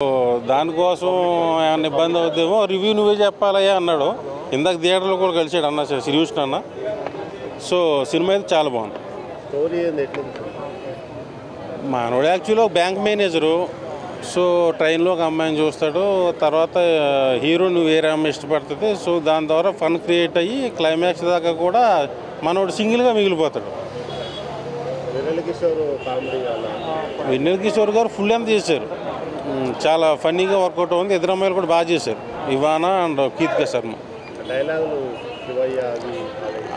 దానికోసం ఏమన్నా ఇబ్బంది అవుతుందేమో రివ్యూ నువ్వే చెప్పాలయ్యా అన్నాడు. ఇందాక థియేటర్లో కూడా కలిసాడు అన్న శ్రీకృష్ణ అన్న. సో సినిమా అయితే చాలా బాగుంది. మనోడు యాక్చువల్గా బ్యాంక్ మేనేజరు. సో ట్రైన్లో ఒక అమ్మాయిని చూస్తాడు. తర్వాత హీరోని వేరే అమ్మాయి ఇష్టపడుతుంది. సో దాని ద్వారా ఫన్ క్రియేట్ అయ్యి క్లైమాక్స్ దాకా కూడా మనోడు సింగిల్గా మిగిలిపోతాడు. వెన్నెల కిషోర్ గారు ఫుల్ ఎంత చేశారు. చాలా ఫన్నీగా వర్కౌట్ ఉంది. ఇద్దరు అమ్మాయిలు కూడా బాగా చేశారు, ఇవానా అండ్ కీర్తిక శర్మ.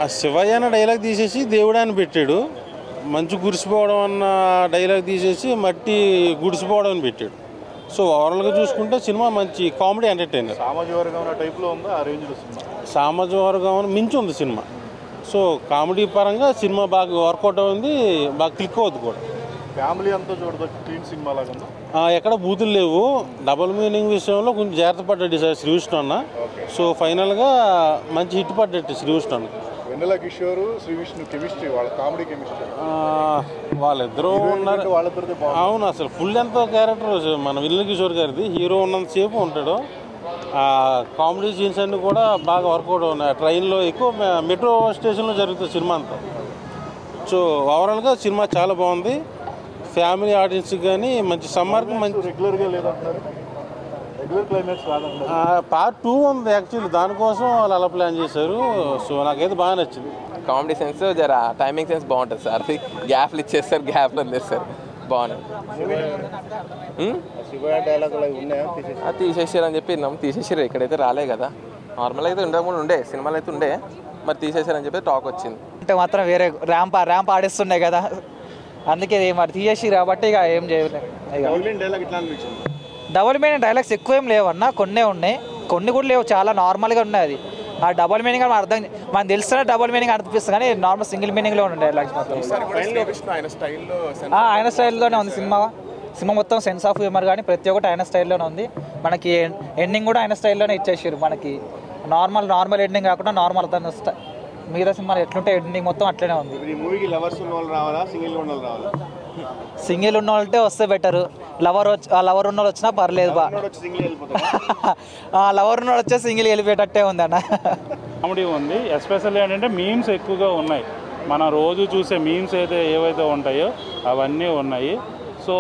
ఆ శివయ్య అన్న డైలాగ్ తీసేసి దేవుడు అని పెట్టాడు. మంచు గుడిసిపోవడం అన్న డైలాగ్ తీసేసి మట్టి గుడిసిపోవడం అని పెట్టాడు. సో ఓవరాల్గా చూసుకుంటే సినిమా మంచి కామెడీ ఎంటర్టైనర్. సామాజిక వర్గం మించి ఉంది సినిమా. సో కామెడీ పరంగా సినిమా బాగా వర్కౌట్ అయింది, బాగా క్లిక్ అవుతుంది కూడా. ఫ్యామిలీ అంతా చూడవచ్చు. క్లీన్ సినిమా లాగా ఎక్కడ బూతులు లేవు. డబుల్ మీనింగ్ విషయంలో కొంచెం జాగ్రత్త పడ్డాడు సార్ శ్రీకృష్ణ అన్న. సో ఫైనల్గా మంచి హిట్ పడ్డట్టు శ్రీకృష్ణ అన్న. వెన్నెల కిషోర్ శ్రీవిష్ణు కెమిస్ట్రీ, వాళ్ళ కామెడీ కెమిస్ట్రీ వాళ్ళిద్దరూ ఉన్నారు. అవును, అసలు ఫుల్ ఎంతో క్యారెక్టర్ మన వెన్నెల కిషోర్ గారిది. హీరో ఉన్నంతసేపు ఉంటాడు. కామెడీ సీన్స్ అన్నీ కూడా బాగా వర్కౌట్ ఉన్నాయి. ట్రైన్లో ఎక్కువ మెట్రో స్టేషన్లో జరుగుతుంది సినిమా అంతా. సో ఓవరాల్గా సినిమా చాలా బాగుంది. ఫ్యామిలీ ఆడియన్స్కి కానీ మంచి సమ్మర్కి మంచి రెగ్యులర్గా లేదంటున్నారు. రెగ్యులర్ క్లైమాక్స్ కాదంటారు. పార్ట్ 2 ఉంది యాక్చువల్లీ, దానికోసం వాళ్ళు అలా ప్లాన్ చేశారు. సో నాకైతే బాగా నచ్చింది. కామెడీ సెన్స్ జర టైమింగ్ సెన్స్ బాగుంటుంది సార్. గ్యాప్లు ఇచ్చేస్తారు, గ్యాప్లు వదిలేస్తారు, బాగుంది. తీసేసారు అని చెప్పి విన్నాం. తీసేసారు, ఇక్కడైతే రాలే కదా. నార్మల్ అయితే ఉండకుండా ఉండే సినిమాలు అయితే ఉండే, మరి తీసేసారని చెప్పి టాక్ వచ్చింది. అంటే మాత్రం వేరే ర్యాంప్ ఆడిస్తున్నాయి కదా, అందుకే మరి తీసేసి కాబట్టి ఇక ఏం చేయలేదు. డబుల్ మీనింగ్ డైలాగ్స్ ఎక్కువ ఏం లేవన్నా, కొన్నే ఉన్నాయి, కొన్ని కూడా లేవు, చాలా నార్మల్గా ఉన్నాయి. అది ఆ డబుల్ మీనింగ్ అని అర్థం మనకు తెలుస్తున్నా డబుల్ మీనింగ్ అనిపిస్తుంది, కానీ నార్మల్ సింగిల్ మీనింగ్లో ఉన్నాయి డైలాగ్స్ మాత్రం. ఆయన స్టైల్లోనే ఉంది సినిమా మొత్తం. సెన్స్ ఆఫ్ హ్యూమర్ కానీ ప్రతి ఒక్కటి ఆయన స్టైల్లోనే ఉంది. మనకి ఎండింగ్ కూడా ఆయన స్టైల్లోనే ఇచ్చేసారు. మనకి నార్మల్ ఎండింగ్ కాకుండా నార్మల్ తన మిగతా సినిమాలు ఎట్లుంటే ఎండింగ్ మొత్తం అట్లనే ఉంది. సింగిల్ ఉన్న వాళ్ళంటే వస్తే బెటరు. లవర్ ఉన్న వాళ్ళు వచ్చినా పర్లేదు. లవర్ ఉన్న వాళ్ళు వచ్చే సింగిల్ వెళ్ళిపోయేటట్టే ఉంది అన్న. కామెడీ ఉంది. ఎస్పెషల్లీ ఏంటంటే మీమ్స్ ఎక్కువగా ఉన్నాయి. మనం రోజు చూసే మీమ్స్ ఏవైతే ఉంటాయో అవన్నీ ఉన్నాయి. సో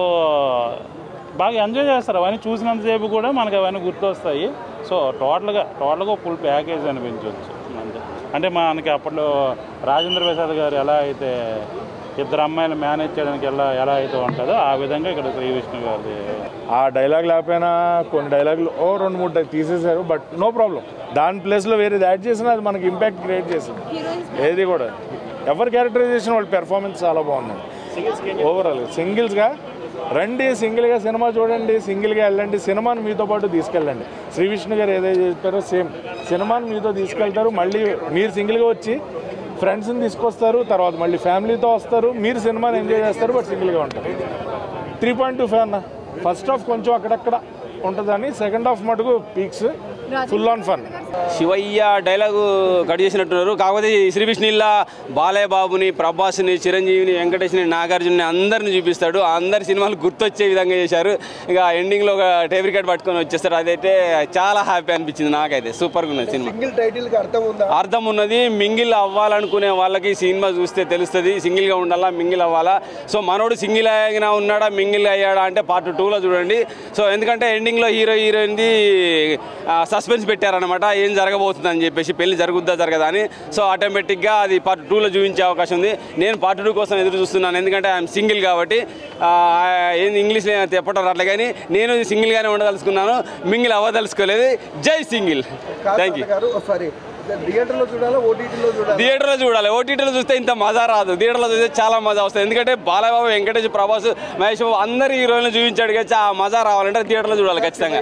బాగా ఎంజాయ్ చేస్తారు. అవన్నీ చూసినంతసేపు కూడా మనకు అవన్నీ గుర్తొస్తాయి. సో టోటల్గా ఫుల్ ప్యాకేజ్ అనిపించవచ్చు. అంటే మనకి అప్పట్లో రాజేంద్ర ప్రసాద్ గారు ఎలా అయితే ఇద్దరు అమ్మాయిలు మేనేజ్ చేయడానికి ఎలా అయితే ఉంటుందో ఆ విధంగా ఇక్కడ శ్రీవిష్ణు గారిది. ఆ డైలాగ్ లేకపోయినా కొన్ని డైలాగులు 2-3 తీసేశారు, బట్ నో ప్రాబ్లం. దాని ప్లేస్లో వేరేది యాడ్ చేసినా అది మనకి ఇంపాక్ట్ క్రియేట్ చేసింది. ఏది కూడా ఎవరి క్యారెక్టరైజేషన్ వాళ్ళ పెర్ఫార్మెన్స్ చాలా బాగుంది. ఓవరాల్ సింగిల్స్గా రండి, సింగిల్గా సినిమా చూడండి, సింగిల్గా వెళ్ళండి, సినిమాని మీతో పాటు తీసుకెళ్ళండి. శ్రీవిష్ణు గారు ఏదైతే చెప్పారో సేమ్ సినిమాని మీతో తీసుకెళ్తారు. మళ్ళీ మీరు సింగిల్గా వచ్చి ఫ్రెండ్స్ని తీసుకొస్తారు, తర్వాత మళ్ళీ ఫ్యామిలీతో వస్తారు, మీరు సినిమాని ఎంజాయ్ చేస్తారు, బట్ సింగిల్గా ఉంటారు. 3.25 అన్న. ఫస్ట్ హాఫ్ కొంచెం అక్కడక్కడ ఉంటుందని, సెకండ్ హాఫ్ మటుకు peaks, full on fun. Shivayya dialogue cut చేసినట్టున్నారు. కాకపోతే శ్రీవిష్ణుల్లా బాలయ్య బాబుని, ప్రభాస్ని, చిరంజీవిని, వెంకటేష్ని, నాగార్జున్ని అందరిని చూపిస్తాడు. అందరి సినిమాలు గుర్తొచ్చే విధంగా చేశారు. ఇక ఎండింగ్లో ఒక టేప్ రికార్డ్ పట్టుకొని వచ్చేస్తారు. అదైతే చాలా హ్యాపీ అనిపించింది నాకైతే. సూపర్గా ఉన్నది సినిమా. అర్థం ఉన్నది. మింగిల్ అవ్వాలనుకునే వాళ్ళకి సినిమా చూస్తే తెలుస్తుంది. సింగిల్గా ఉండాలా, మింగిల్ అవ్వాలా. సో మనోడు సింగిల్ అయినా ఉన్నాడా, మింగిల్ అయ్యాడా అంటే పార్ట్ 2లో చూడండి. సో ఎందుకంటే ఎండింగ్లో హీరోయిన్ది సస్పెన్స్ పెట్టారనమాట, ఏం జరగబోతుందని చెప్పేసి, పెళ్లి జరుగుద్దా జరగదా అని. సో ఆటోమేటిక్గా అది పార్ట్ 2లో చూపించే అవకాశం ఉంది. నేను పార్ట్ 2 కోసం ఎదురు చూస్తున్నాను, ఎందుకంటే ఐఎమ్ సింగిల్ కాబట్టి. ఏంది ఇంగ్లీష్లో చెప్పడం అట్లా, కానీ నేను సింగిల్గానే ఉండదలుచుకున్నాను, మింగిల్ అవ్వదలుచుకోలేదు. జై సింగిల్. Thank you. థియేటర్లో చూడాలి. ఓటీటీలో చూస్తే ఇంత మజా రాదు. థియేటర్లో చూస్తే చాలా మజా వస్తుంది. ఎందుకంటే బాలయ్య బాబు, వెంకటేష్, ప్రభాస్, మహేష్ బాబు అందరి హీరోయిన్లు చూపించాడు కదా, ఆ మజా రావాలంటే థియేటర్లో చూడాలి ఖచ్చితంగా.